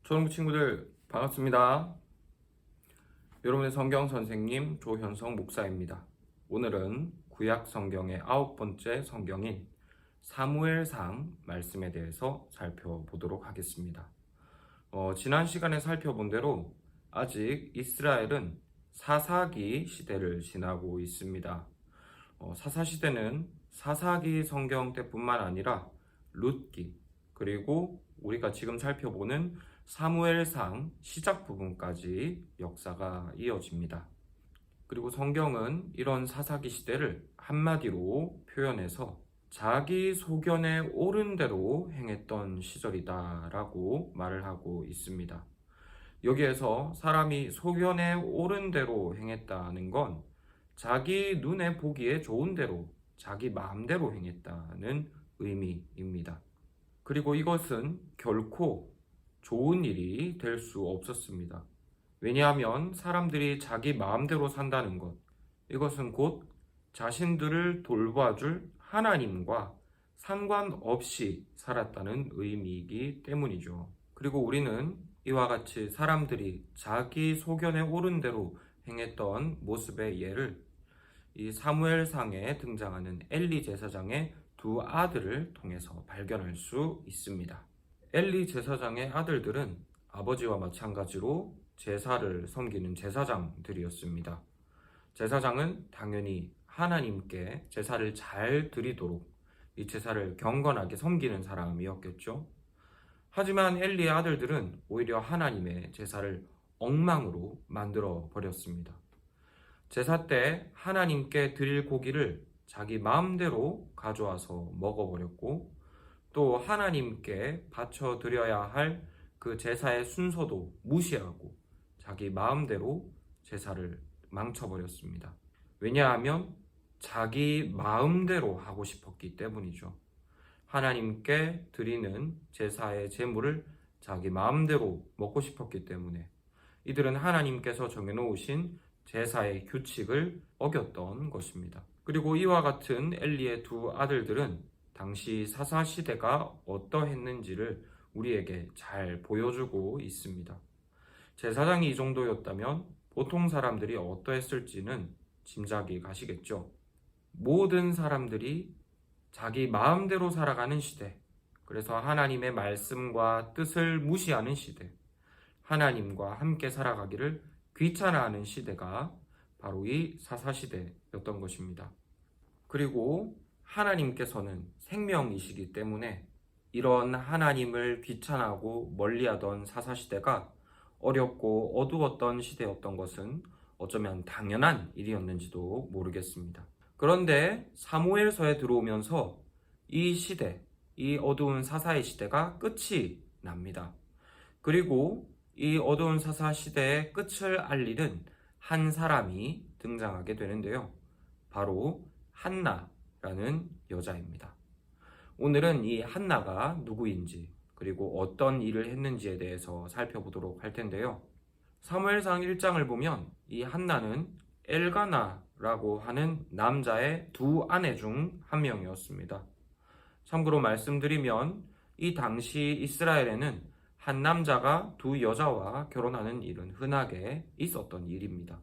초등부 친구들 반갑습니다. 여러분의 성경 선생님 조현성 목사입니다. 오늘은 구약 성경의 9번째 성경인 사무엘상 말씀에 대해서 살펴보도록 하겠습니다. 지난 시간에 살펴본 대로 아직 이스라엘은 사사기 시대를 지나고 있습니다. 사사시대는 사사기 성경 때뿐만 아니라 룻기, 그리고 우리가 지금 살펴보는 사무엘상 시작 부분까지 역사가 이어집니다. 그리고 성경은 이런 사사기 시대를 한마디로 표현해서 자기 소견에 옳은 대로 행했던 시절이다라고 말을 하고 있습니다. 여기에서 사람이 소견에 옳은 대로 행했다는 건 자기 눈에 보기에 좋은 대로, 자기 마음대로 행했다는 의미입니다. 그리고 이것은 결코 좋은 일이 될 수 없었습니다. 왜냐하면 사람들이 자기 마음대로 산다는 것, 이것은 곧 자신들을 돌봐줄 하나님과 상관없이 살았다는 의미이기 때문이죠. 그리고 우리는 이와 같이 사람들이 자기 소견에 옳은 대로 행했던 모습의 예를 이 사무엘상에 등장하는 엘리 제사장의 두 아들을 통해서 발견할 수 있습니다. 엘리 제사장의 아들들은 아버지와 마찬가지로 제사를 섬기는 제사장들이었습니다. 제사장은 당연히 하나님께 제사를 잘 드리도록 이 제사를 경건하게 섬기는 사람이었겠죠. 하지만 엘리의 아들들은 오히려 하나님의 제사를 엉망으로 만들어 버렸습니다. 제사 때 하나님께 드릴 고기를 자기 마음대로 가져와서 먹어버렸고, 또 하나님께 바쳐드려야 할 그 제사의 순서도 무시하고 자기 마음대로 제사를 망쳐버렸습니다. 왜냐하면 자기 마음대로 하고 싶었기 때문이죠. 하나님께 드리는 제사의 제물을 자기 마음대로 먹고 싶었기 때문에 이들은 하나님께서 정해놓으신 제사의 규칙을 어겼던 것입니다. 그리고 이와 같은 엘리의 두 아들들은 당시 사사시대가 어떠했는지를 우리에게 잘 보여주고 있습니다. 제사장이 이 정도였다면 보통 사람들이 어떠했을지는 짐작이 가시겠죠. 모든 사람들이 자기 마음대로 살아가는 시대, 그래서 하나님의 말씀과 뜻을 무시하는 시대, 하나님과 함께 살아가기를 귀찮아하는 시대가 바로 이 사사시대였던 것입니다. 그리고 하나님께서는 생명이시기 때문에 이런 하나님을 귀찮아하고 멀리하던 사사시대가 어렵고 어두웠던 시대였던 것은 어쩌면 당연한 일이었는지도 모르겠습니다. 그런데 사무엘서에 들어오면서 이 시대, 이 어두운 사사의 시대가 끝이 납니다. 그리고 이 어두운 사사 시대의 끝을 알리는 한 사람이 등장하게 되는데요. 바로 한나라는 여자입니다. 오늘은 이 한나가 누구인지, 그리고 어떤 일을 했는지에 대해서 살펴보도록 할 텐데요. 사무엘상 1장을 보면 이 한나는 엘가나라고 하는 남자의 두 아내 중 한 명이었습니다. 참고로 말씀드리면 이 당시 이스라엘에는 한 남자가 두 여자와 결혼하는 일은 흔하게 있었던 일입니다.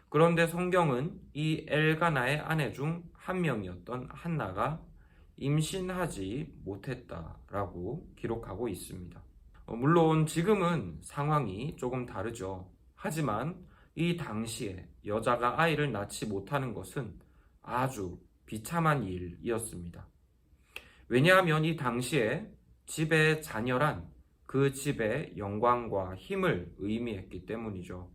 그런데 성경은 이 엘가나의 아내 중 한 명이었던 한나가 임신하지 못했다라고 기록하고 있습니다. 물론 지금은 상황이 조금 다르죠. 하지만 이 당시에 여자가 아이를 낳지 못하는 것은 아주 비참한 일이었습니다. 왜냐하면 이 당시에 집의 자녀란 그 집의 영광과 힘을 의미했기 때문이죠.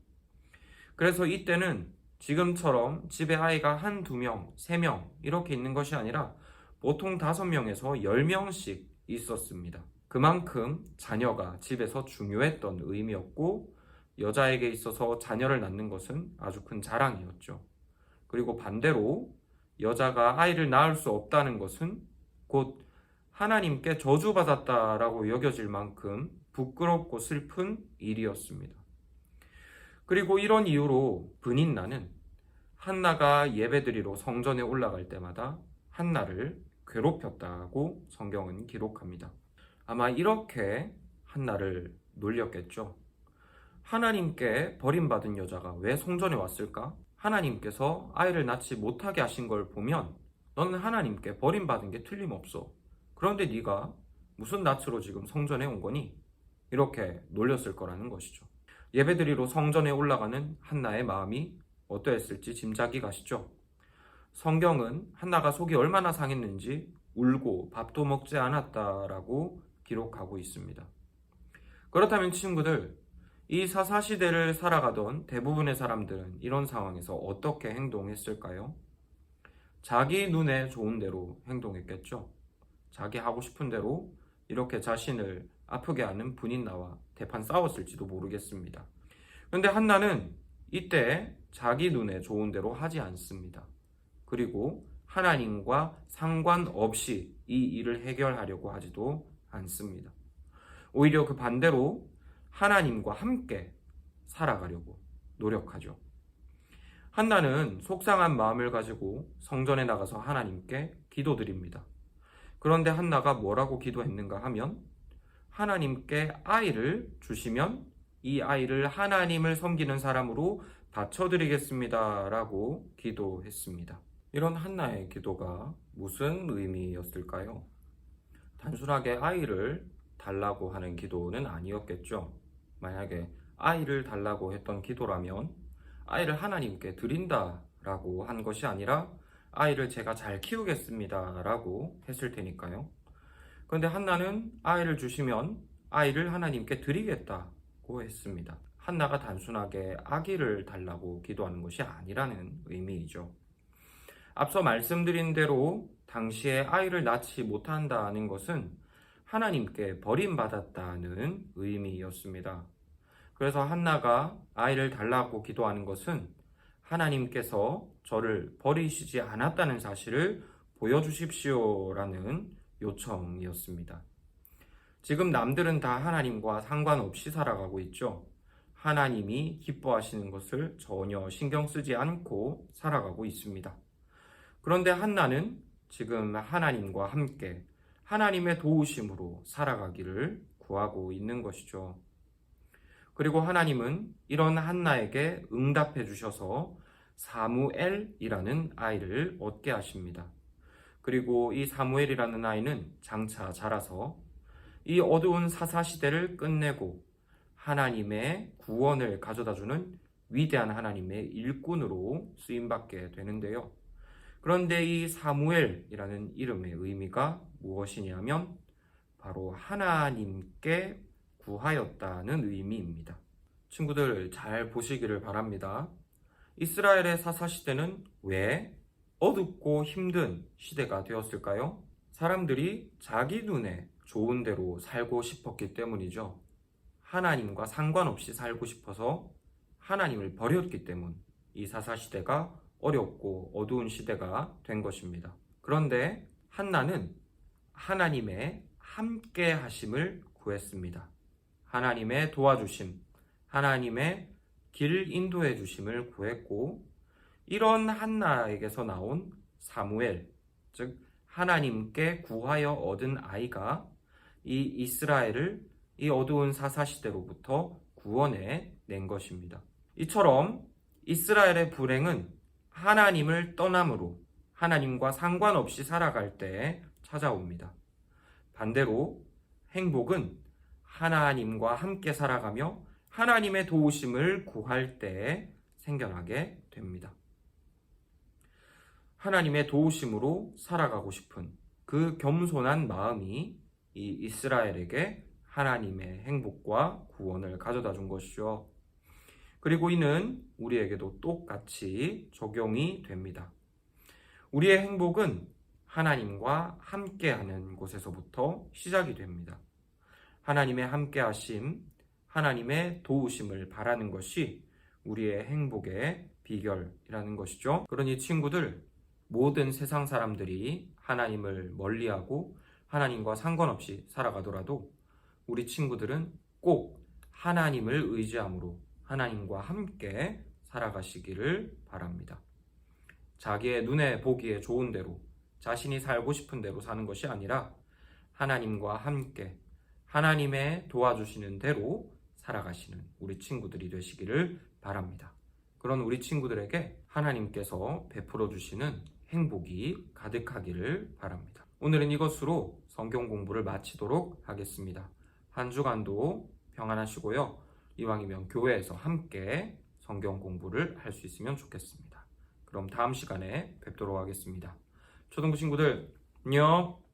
그래서 이때는 지금처럼 집에 아이가 한두 명, 세 명 이렇게 있는 것이 아니라 보통 5명에서 10명씩 있었습니다. 그만큼 자녀가 집에서 중요했던 의미였고, 여자에게 있어서 자녀를 낳는 것은 아주 큰 자랑이었죠. 그리고 반대로 여자가 아이를 낳을 수 없다는 것은 곧 하나님께 저주받았다라고 여겨질 만큼 부끄럽고 슬픈 일이었습니다. 그리고 이런 이유로 브닌나는 한나가 예배드리러 성전에 올라갈 때마다 한나를 괴롭혔다고 성경은 기록합니다. 아마 이렇게 한나를 놀렸겠죠. 하나님께 버림받은 여자가 왜 성전에 왔을까? 하나님께서 아이를 낳지 못하게 하신 걸 보면 너는 하나님께 버림받은 게 틀림없어. 그런데 네가 무슨 낯으로 지금 성전에 온 거니? 이렇게 놀렸을 거라는 것이죠. 예배드리러 성전에 올라가는 한나의 마음이 어떠했을지 짐작이 가시죠? 성경은 한나가 속이 얼마나 상했는지 울고 밥도 먹지 않았다라고 기록하고 있습니다. 그렇다면 친구들, 이 사사시대를 살아가던 대부분의 사람들은 이런 상황에서 어떻게 행동했을까요? 자기 눈에 좋은 대로 행동했겠죠. 자기 하고 싶은 대로 이렇게 자신을 아프게 하는 분인나와 대판 싸웠을지도 모르겠습니다. 그런데 한나는 이때 자기 눈에 좋은 대로 하지 않습니다. 그리고 하나님과 상관없이 이 일을 해결하려고 하지도 않습니다. 오히려 그 반대로 하나님과 함께 살아가려고 노력하죠. 한나는 속상한 마음을 가지고 성전에 나가서 하나님께 기도드립니다. 그런데 한나가 뭐라고 기도했는가 하면 하나님께 아이를 주시면 이 아이를 하나님을 섬기는 사람으로 바쳐드리겠습니다 라고 기도했습니다. 이런 한나의 기도가 무슨 의미였을까요? 단순하게 아이를 달라고 하는 기도는 아니었겠죠. 만약에 아이를 달라고 했던 기도라면 아이를 하나님께 드린다라고 한 것이 아니라 아이를 제가 잘 키우겠습니다라고 했을 테니까요. 그런데 한나는 아이를 주시면 아이를 하나님께 드리겠다고 했습니다. 한나가 단순하게 아기를 달라고 기도하는 것이 아니라는 의미이죠. 앞서 말씀드린 대로 당시에 아이를 낳지 못한다는 것은 하나님께 버림받았다는 의미였습니다. 그래서 한나가 아이를 달라고 기도하는 것은 하나님께서 저를 버리시지 않았다는 사실을 보여주십시오라는 요청이었습니다. 지금 남들은 다 하나님과 상관없이 살아가고 있죠. 하나님이 기뻐하시는 것을 전혀 신경 쓰지 않고 살아가고 있습니다. 그런데 한나는 지금 하나님과 함께 하나님의 도우심으로 살아가기를 구하고 있는 것이죠. 그리고 하나님은 이런 한나에게 응답해 주셔서 사무엘이라는 아이를 얻게 하십니다. 그리고 이 사무엘이라는 아이는 장차 자라서 이 어두운 사사시대를 끝내고 하나님의 구원을 가져다주는 위대한 하나님의 일꾼으로 쓰임받게 되는데요. 그런데 이 사무엘이라는 이름의 의미가 무엇이냐면 바로 하나님께 구하였다는 의미입니다. 친구들 잘 보시기를 바랍니다. 이스라엘의 사사시대는 왜 어둡고 힘든 시대가 되었을까요? 사람들이 자기 눈에 좋은 대로 살고 싶었기 때문이죠. 하나님과 상관없이 살고 싶어서 하나님을 버렸기 때문 이 사사시대가 어렵고 어두운 시대가 된 것입니다. 그런데 한나는 하나님의 함께 하심을 구했습니다. 하나님의 도와주심, 하나님의 길 인도해 주심을 구했고 이런 한나에게서 나온 사무엘, 즉 하나님께 구하여 얻은 아이가 이 이스라엘을 이 어두운 사사시대로부터 구원해 낸 것입니다. 이처럼 이스라엘의 불행은 하나님을 떠남으로 하나님과 상관없이 살아갈 때 찾아옵니다. 반대로 행복은 하나님과 함께 살아가며 하나님의 도우심을 구할 때 생겨나게 됩니다. 하나님의 도우심으로 살아가고 싶은 그 겸손한 마음이 이 이스라엘에게 하나님의 행복과 구원을 가져다 준 것이죠. 그리고 이는 우리에게도 똑같이 적용이 됩니다. 우리의 행복은 하나님과 함께하는 곳에서부터 시작이 됩니다. 하나님의 함께하심, 하나님의 도우심을 바라는 것이 우리의 행복의 비결이라는 것이죠. 그러니 친구들, 모든 세상 사람들이 하나님을 멀리하고 하나님과 상관없이 살아가더라도 우리 친구들은 꼭 하나님을 의지함으로 하나님과 함께 살아가시기를 바랍니다. 자기의 눈에 보기에 좋은 대로 자신이 살고 싶은 대로 사는 것이 아니라 하나님과 함께 하나님의 도와주시는 대로 살아가시는 우리 친구들이 되시기를 바랍니다. 그런 우리 친구들에게 하나님께서 베풀어 주시는 행복이 가득하기를 바랍니다. 오늘은 이것으로 성경 공부를 마치도록 하겠습니다. 한 주간도 평안하시고요. 이왕이면 교회에서 함께 성경 공부를 할 수 있으면 좋겠습니다. 그럼 다음 시간에 뵙도록 하겠습니다. 초등부 친구들, 안녕!